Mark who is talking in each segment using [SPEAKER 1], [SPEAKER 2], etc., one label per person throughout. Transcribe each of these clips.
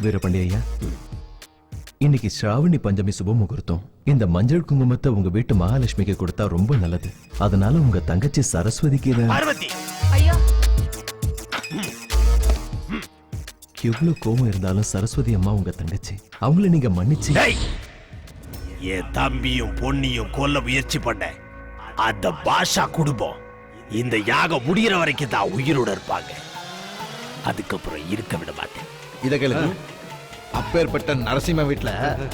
[SPEAKER 1] வீரபாண்டி ஐயா, இன்னைக்கு ஸ்ராவணி பஞ்சமி சுப முகூர்த்தம். இந்த மஞ்சள் குங்குமத்தை உங்க வீட்டு மகாலட்சுமிக்கு கொடுத்தா ரொம்ப நல்லது. அதனால உங்க தங்கச்சி சரஸ்வதிக்கு எவ்வளவு கோபம் இருந்தாலும் சரஸ்வதி அம்மா உங்க தங்கச்சி, அவங்கள நீங்க மன்னிச்சு.
[SPEAKER 2] என் தம்பியும் பொன்னியும் கொல்ல முயற்சி பண்ண அந்த பாஷா குடும்பம் இந்த யாகம் முடிகிற வரைக்கும் தான் உயிரோட இருப்பாங்க. அதுக்கப்புறம் இருக்க விட மாட்டேன்.
[SPEAKER 3] இத கேளுங்க. அப்பேற்பட்ட நரசிம்ம வீட்டுல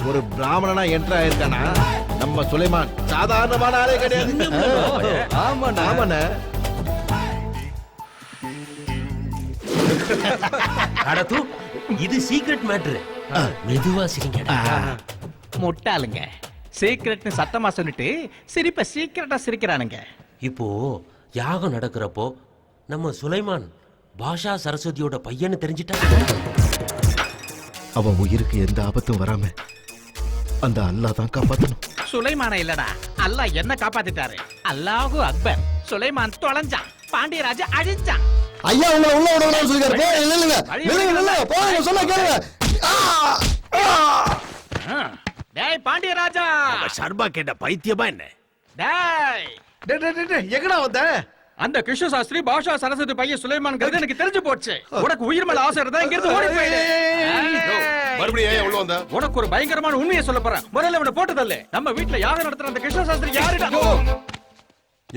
[SPEAKER 3] ஒரு பிராமணனா என்ட்ரா ஆயிருக்கானா நம்ம சுலைமான் சாதாரணமான ஆளே கிடையாது. ஆமாண்ணா.
[SPEAKER 2] இது சீக்ரெட் மேட்டர். மெதுவா சிரிங்க.
[SPEAKER 4] முட்டாளுங்க, சீக்ரெட்னு சத்தமா சொல்லிட்டு சிரிப்ப சீக்கிரட்டா சிரிக்கிறானுங்க.
[SPEAKER 5] இப்போ யாகம் நடக்கிறப்போ நம்ம சுலைமான் பாஷா சரஸ்வதியோட பையன்னு தெரிஞ்சிட்டா
[SPEAKER 3] அவன் உயிருக்கு எந்த ஆபத்தும் வராம அந்த அல்லாஹ் தான் காப்பாத்தணும்.
[SPEAKER 4] சுலைமான இல்லடா, அல்லாஹ் என்ன காப்பாத்திட்டாரு. அல்லாஹு அக்பர். சுலைமான் தொலைஞ்சான், பாண்டியராஜ அழிஞ்சான்.
[SPEAKER 3] ஐயா உங்களை உள்ள விடணும்னு சொல்லிருக்காரு. இல்ல போங்க, சொன்னா கேளுங்க.
[SPEAKER 4] டேய் பாண்டியராஜா,
[SPEAKER 2] சர்மா கேட்ட பைத்தியமா என்ன?
[SPEAKER 4] டேய்
[SPEAKER 3] எங்கடா வந்த?
[SPEAKER 4] அந்த கிருஷ்ண சாஸ்திரி பாஷா சரஸ்வதி பையன் சுலைமான் எனக்கு தெரிஞ்சு போச்சு. உனக்கு உயிர் மேல ஆசை இருந்தா இங்க இருந்து ஓடி போயிடு.
[SPEAKER 3] மறுபடியும் ஏன் உள்ள வந்த?
[SPEAKER 4] உனக்கு ஒரு பயங்கரமான உண்மையை சொல்ல போறேன். முதல்ல இவனை போட்டு தள்ளு. நம்ம வீட்ல யாகம் நடத்துற அந்த கிருஷ்ண சாஸ்திரி யாருடா?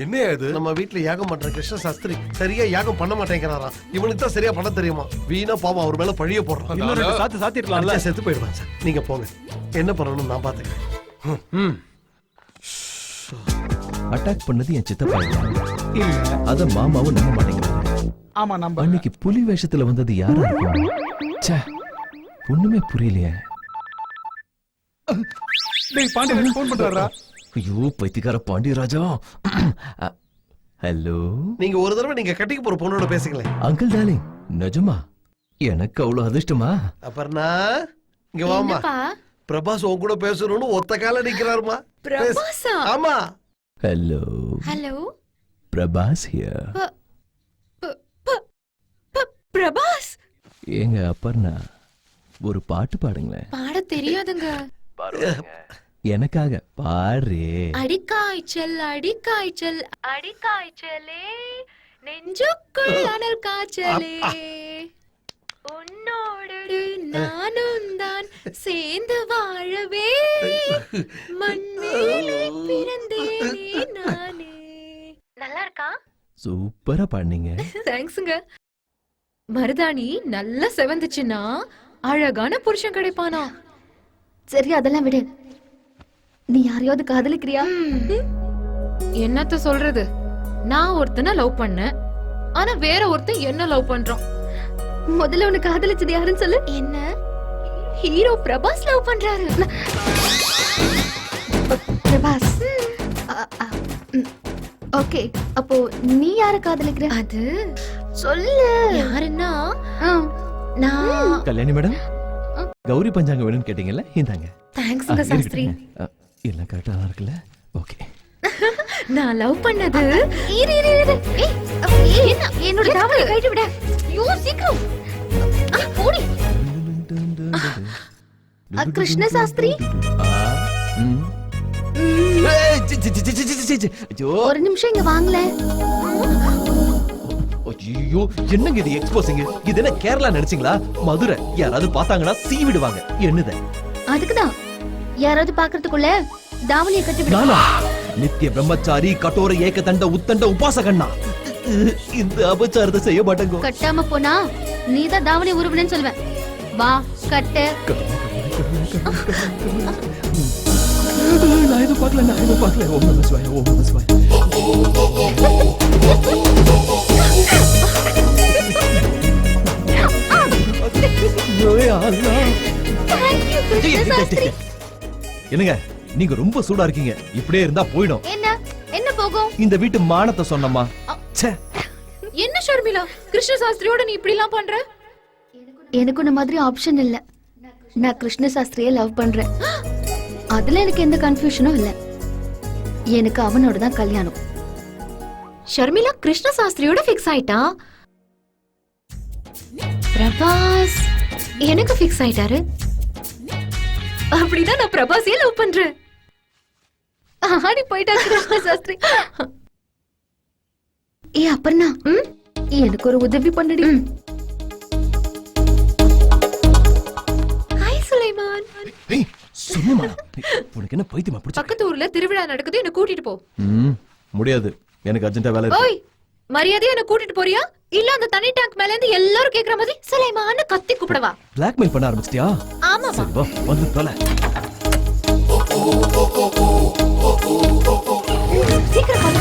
[SPEAKER 6] என்ன இது? நம்ம வீட்டுல யாகம் பண்ற கிருஷ்ண சாஸ்திரி சரியா யாகம் பண்ண மாட்டேங்கிறாரா? இவனுக்கு தான் சரியா பண்ண தெரியுமா? வீணா பாவம் அவர் மேல பழிய போடுறான். சாத்திரலாம்ல. செத்து போயிடுவான் சார். நீங்க போங்க, என்ன பண்ணணும் நான் பாத்துக்கிறேன்.
[SPEAKER 1] அட்டாக் பண்ணது என் சித்தப்பா இல்ல, அத மாமாவும் நம்ப மாட்டேங்கிறாங்க.
[SPEAKER 4] ஆமா, நம்ம
[SPEAKER 1] அன்னைக்கு புலி வேஷத்துல வந்தது யாரா இருக்கும்? ச்சே, ஒண்ணுமே புரியலையே.
[SPEAKER 6] டேய் பாண்டியன் ஃபோன் பண்றாரா?
[SPEAKER 1] ஐயோ பைத்தியக்கார பாண்டியராஜா. ஹலோ,
[SPEAKER 6] நீங்க ஒரு தடவை நீங்க கட்டிக்கு போற பொண்ணோட பேசுங்களேன்.
[SPEAKER 1] அங்கிள் டார்லிங், நிஜமா எனக்கு அவ்வளவு அதிர்ஷ்டமா?
[SPEAKER 6] அப்பர்ணா இங்க வாமா. பிரபாஸ் உன் கூட பேசணும்னு ஒத்த கால நிக்கிறாருமா.
[SPEAKER 7] பிரபாஸா?
[SPEAKER 6] ஆமா.
[SPEAKER 1] Hello
[SPEAKER 7] hello,
[SPEAKER 1] Prabhas here.
[SPEAKER 7] Prabhas
[SPEAKER 1] ஏங்க அப்பர்ணா, ஒரு பாட்டு பாடுங்களேன்.
[SPEAKER 7] பாட தெரியாதுங்க.
[SPEAKER 1] எனக்காக பாரு.
[SPEAKER 7] அடிக்காய்ச்சல் அடிக்காய்ச்சல் அடிக்காய்ச்சலே நெஞ்சுக்குள் அனல் காய்ச்சலே உன்னோடு நானும் தான் சேர்ந்து வாழவே மண்மேலே பிறந்தேனே நானே. நல்லா இருக்கா?
[SPEAKER 1] சூப்பரா பாடுனீங்க.
[SPEAKER 7] தேங்க்ஸ்ங்க. மருதாணி நல்லா செவந்துச்சுன்னா அழகான புருஷன் கிடைப்பானா? சரி அதெல்லாம் விடு. நீ யாரையாவது காதலிக்கிறியா? என்னத்த சொல்றது, நான் ஒருத்தனை லவ் பண்ணேன், ஆனா வேற ஒருத்தன் என்ன லவ் பண்றான். முதல்ல உனக்கு காதலிச்சது யாருன்னு சொல்லு. என்ன? ஹீரோ பிரபாஸ் லவ் பண்றாரு. பிரபாஸ். ஓகே, அப்போ நீ யார காதலிக்கிற? அது சொல்லு. யாருன்னா நான்.
[SPEAKER 1] கல்யாணி மேடம், கௌரி பஞ்சாங்க வேணும்னு கேட்டீங்கல்ல, இந்தாங்க.
[SPEAKER 7] தேங்க்ஸ்ங்க சாஸ்திரி.
[SPEAKER 1] எல்லாம் கரெக்டா இருக்குல்ல? ஓகே.
[SPEAKER 7] நான் லவ் பண்ணது என்னோட தாவணி கழட்டி விட. யோ சீக்கிரம் ஓடி. கிருஷ்ண சாஸ்திரி, ஒரு நிமிஷம் இங்க வாங்கல.
[SPEAKER 1] ஐயோ, என்னங்க இது எக்ஸ்போசிங்? இது என்ன கேரளா நினைச்சீங்களா? மதுரை. யாராவது பார்த்தாங்கன்னா சீ விடுவாங்க. என்னது?
[SPEAKER 7] அதுக்குதான் யாராவது பாக்குறதுக்குள்ள தாவணியை கட்டி விடு.
[SPEAKER 1] நானா நித்திய பிரம்மச்சாரி கட்டோர ஏக தண்ட உத்தண்ட உபாசகண்ணா. இந்த அபச்சாரத்தை செய்ய மாட்டேங்க.
[SPEAKER 7] கட்டாம போனா நீதான் தாவணி உருவனன்னு சொல்லுவேன். வா கட்டு.
[SPEAKER 1] நான் எதுவும் பார்க்கல, நான் எதுவும் பார்க்கல. ஓம் நம சிவாய, ஓம் நம சிவாய. என்னங்க நீங்க ரொம்ப சூடா இருக்கீங்க. இப்படியே இருந்தா போயிடும்.
[SPEAKER 7] என்ன என்ன போகும்?
[SPEAKER 1] இந்த வீட்டு மானத்தை சொன்னமா.
[SPEAKER 7] என்ன ஷர்மிளா, கிருஷ்ண சாஸ்திரியோட நீ இப்படி எல்லாம் பண்ற? எனக்கு இந்த மாதிரி ஆப்ஷன் இல்ல. நான் கிருஷ்ண சாஸ்திரியை லவ் பண்றேன். அதுல எனக்கு எந்த கன்ஃபியூஷனும் இல்ல. எனக்கு அவனோட தான் கல்யாணம். ஷர்மிளா கிருஷ்ண சாஸ்திரியோட ஃபிக்ஸ் ஆயிட்டா. பிரபாஸ் எனக்கு ஃபிக்ஸ் ஆயிட்டாரு. அப்படிதான் நான் பிரபாசியை லவ் பண்றேன். ஆடி போயிட்டா கிருஷ்ண சாஸ்திரி. ஏ அப்பர்ணா, எனக்கு ஒரு உதவி பண்ணுடி. ஹாய் சுலைமான்.
[SPEAKER 1] ஏய் சும்மா உனக்கு என்ன பைத்தியமா பிடிச்ச?
[SPEAKER 7] பக்கத்து ஊர்ல திருவிழா நடக்குது, என்ன கூட்டிட்டு போ.
[SPEAKER 1] முடியாது, எனக்கு அர்ஜென்ட்டா வேலை இருக்கு.
[SPEAKER 7] ஓய், மரியாதையா என்ன கூட்டிட்டு போறியா இல்ல அந்த தண்ணி டேங்க் மேல இருந்து எல்லாரும் கேக்குற மாதிரி சுலைமான்னு கத்தி கூப்பிடவா?
[SPEAKER 1] பிளாக்மெயில் பண்ண ஆரம்பிச்சிட்டியா?
[SPEAKER 7] ஆமா.
[SPEAKER 1] சரி வா, வந்து தொலை.
[SPEAKER 7] சீக்கிரம்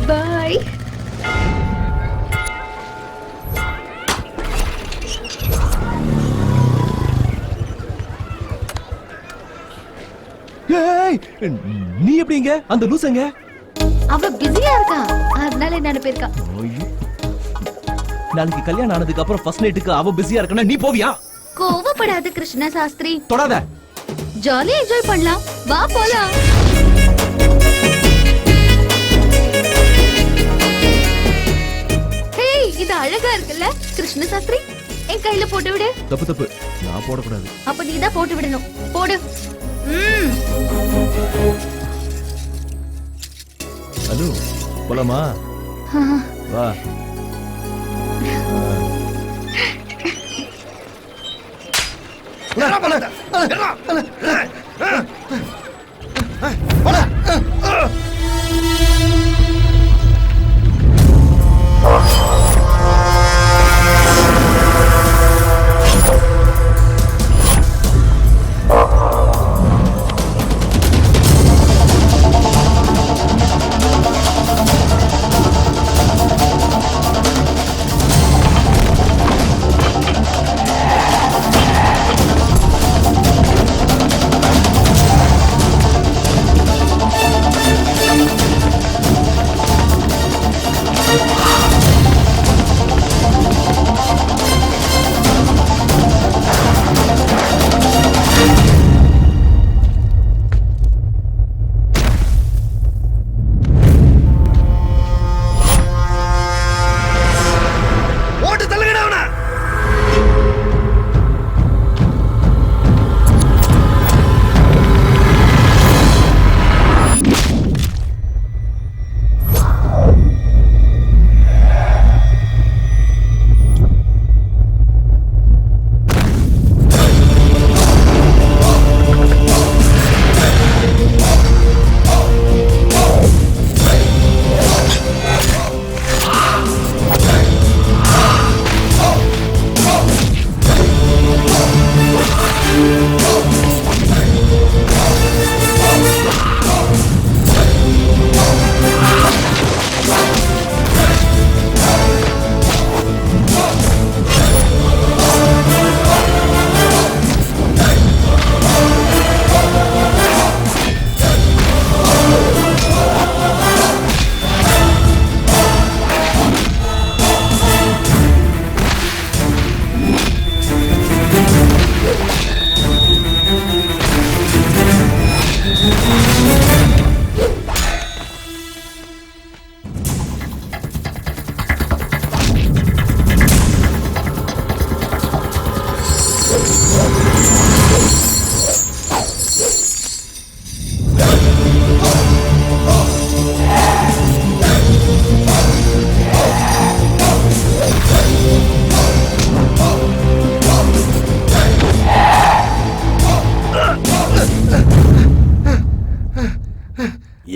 [SPEAKER 7] பை.
[SPEAKER 1] ஏய் நீ எப்படிங்க? அந்த லூசங்க
[SPEAKER 7] அவ பிஸியா இருக்கா, அதனால என்ன போயிருக்கா.
[SPEAKER 1] நாளைக்கு கல்யாணம் ஆனதுக்கு அப்புறம் ஃபர்ஸ்ட் நைட்டுக்கு அவ பிஸியா இருக்கனா நீ போவியா?
[SPEAKER 7] கோவப்படாத கிருஷ்ண சாஸ்திரி.
[SPEAKER 1] தொடாத.
[SPEAKER 7] ஜாலியா என்ஜாய் பண்ணலாம், வா போலாம். ஹே, இது அழகா இருக்குல்ல கிருஷ்ண சாஸ்திரி? என் கையில போட்டு விடு.
[SPEAKER 1] தப்பு தப்பு, நான் போடக்கூடாது.
[SPEAKER 7] அப்ப நீ தான் போட்டு விடணும். போடு.
[SPEAKER 1] ஹலோ, போலாமா? வா.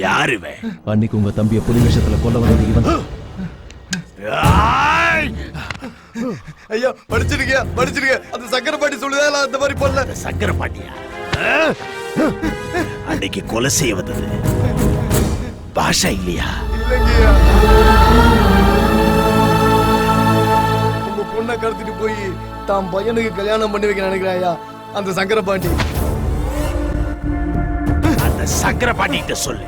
[SPEAKER 2] யாருவே?
[SPEAKER 1] அன்னைக்கு உங்க தம்பிய புலி விஷயத்துல கொல்ல வந்தது இவன்.
[SPEAKER 3] ஐயா படிச்சிருக்கியா? படிச்சிருக்க. அந்த சக்கரை பாட்டி சொல்லுதா அந்த மாதிரி பண்ணல.
[SPEAKER 2] சக்கரை பாட்டியா? அன்னைக்கு கொலை செய்ய வந்தது பாஷா இல்லையா?
[SPEAKER 3] இல்லைங்கய்யா. உங்க பொண்ணை கடத்திட்டு போய் தான் பையனுக்கு கல்யாணம் பண்ணி வைக்க நினைக்கிறாயா அந்த சக்கரை பாட்டி.
[SPEAKER 2] அந்த சக்கரை பாட்டிகிட்ட சொல்லு,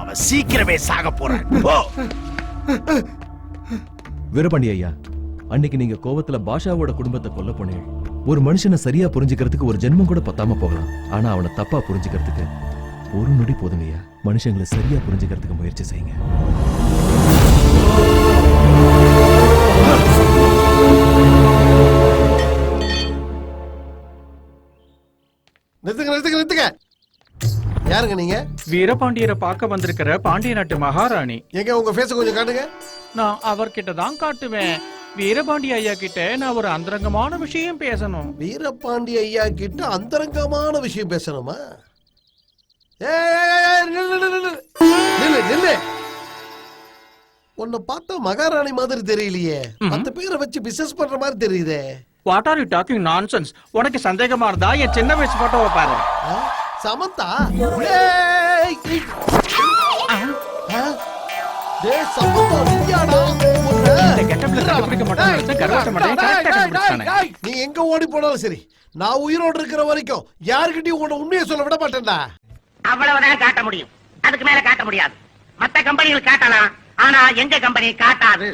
[SPEAKER 2] அவன் சீக்கிரமே சாக போறான். போ.
[SPEAKER 1] வீரபாண்டி ஐயா, அன்னைக்கு நீங்க கோவத்துல பாஷாவோட குடும்பத்தை கொல்ல போனீங்க. ஒரு மனுஷனை சரியா புரிஞ்சுக்கிறதுக்கு ஒரு ஜென்மம் கூட பத்தாம போகலாம். ஆனா அவனை தப்பா புரிஞ்சுக்கிறதுக்கு ஒரு நொடி போதுங்கய்யா. மனுஷங்களை சரியா புரிஞ்சுக்கிறதுக்கு முயற்சி செய்யுங்க.
[SPEAKER 6] யாருங்க நீங்க?
[SPEAKER 4] வீரபாண்டியரை பார்க்க வந்திருக்கிற பாண்டிய நாட்டு மகாராணி.
[SPEAKER 6] எங்க உங்க ஃபேஸ் கொஞ்சம் காட்டுங்க.
[SPEAKER 4] நான் அவர்கிட்ட தான் காட்டுவேன். வீரபாண்டி ஐயா கிட்ட நான் ஒரு அந்தரங்கமான விஷயம் பேசணும்.
[SPEAKER 6] வீரபாண்டி ஐயா கிட்ட அந்தரங்கமான விஷயம் பேசணுமா? ஏய், நில்லு. உன்னை பார்த்தா மகாராணி மாதிரி தெரியலையே. 10 பேரை வச்சு பிசினஸ் பண்ற மாதிரி தெரியுதே.
[SPEAKER 4] What are you talking nonsense? உனக்கு சந்தேகமா இருந்தா என் சின்ன வயசு போட்டோவை பாரு.
[SPEAKER 6] சமந்தா, டேய் சமந்தா நீயாடா?
[SPEAKER 4] இந்த கெட்டப்ல கண்டுபிடிக்க மாட்டானே, கர்வட்ட மாட்டானே, கரெக்ட்டா கண்டுபிடிச்சானே.
[SPEAKER 6] நீ எங்க ஓடி போனாலும் சரி, நான் உயிரோடு இருக்கிற வரைக்கும் யார்கிட்டயும் உன்னை உண்மையை சொல்ல விட மாட்டேன்டா.
[SPEAKER 8] அவ்வளவுதான் காட்ட முடியும், அதுக்கு மேல காட்ட முடியாது. மத்த கம்பெனிகள் காட்டலாம், ஆனா எங்க கம்பெனி காட்டாது.